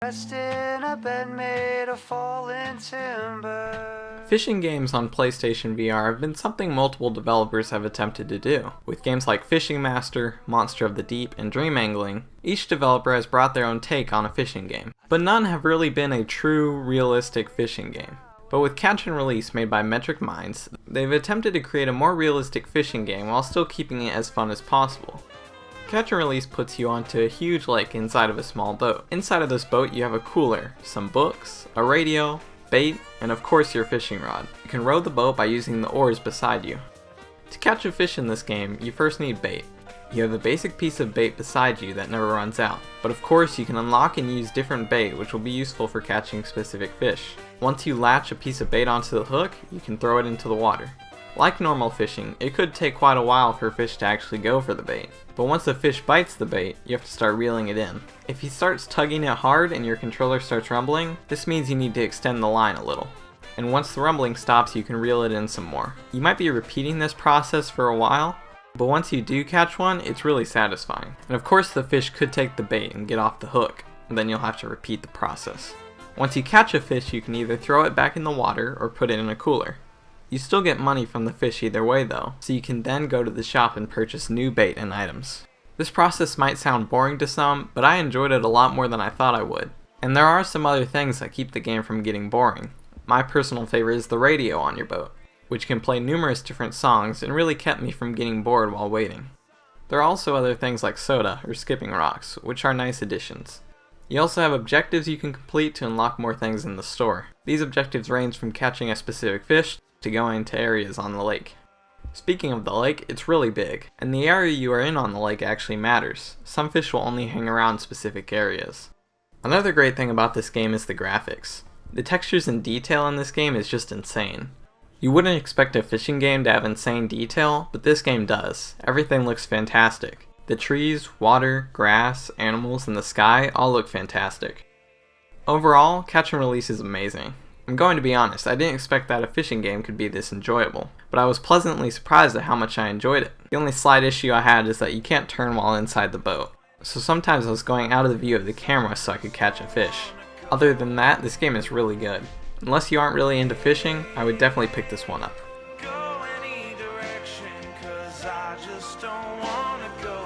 Rest in a bed made of fallen timber. Fishing games on PlayStation VR have been something multiple developers have attempted to do. With games like Fishing Master, Monster of the Deep, and Dream Angling, each developer has brought their own take on a fishing game, but none have really been a true, realistic fishing game. But with Catch and Release made by MetricMinds, they've attempted to create a more realistic fishing game while still keeping it as fun as possible. Catch and Release puts you onto a huge lake inside of a small boat. Inside of this boat you have a cooler, some books, a radio, bait, and of course your fishing rod. You can row the boat by using the oars beside you. To catch a fish in this game, you first need bait. You have a basic piece of bait beside you that never runs out, but of course you can unlock and use different bait which will be useful for catching specific fish. Once you latch a piece of bait onto the hook, you can throw it into the water. Like normal fishing, it could take quite a while for a fish to actually go for the bait, but once the fish bites the bait, you have to start reeling it in. If he starts tugging it hard and your controller starts rumbling, this means you need to extend the line a little. And once the rumbling stops, you can reel it in some more. You might be repeating this process for a while, but once you do catch one, it's really satisfying. And of course the fish could take the bait and get off the hook, and then you'll have to repeat the process. Once you catch a fish, you can either throw it back in the water or put it in a cooler. You still get money from the fish either way though, so you can then go to the shop and purchase new bait and items. This process might sound boring to some, but I enjoyed it a lot more than I thought I would. And there are some other things that keep the game from getting boring. My personal favorite is the radio on your boat, which can play numerous different songs and really kept me from getting bored while waiting. There are also other things like soda or skipping rocks, which are nice additions. You also have objectives you can complete to unlock more things in the store. These objectives range from catching a specific fish to going to areas on the lake. Speaking of the lake, it's really big, and the area you are in on the lake actually matters. Some fish will only hang around specific areas. Another great thing about this game is the graphics. The textures and detail in this game is just insane. You wouldn't expect a fishing game to have insane detail, but this game does. Everything looks fantastic. The trees, water, grass, animals, and the sky all look fantastic. Overall, Catch and Release is amazing. I'm going to be honest, I didn't expect that a fishing game could be this enjoyable, but I was pleasantly surprised at how much I enjoyed it. The only slight issue I had is that you can't turn while inside the boat, so sometimes I was going out of the view of the camera so I could catch a fish. Other than that, this game is really good. Unless you aren't really into fishing, I would definitely pick this one up. Go any direction, 'cause I just don't wanna go.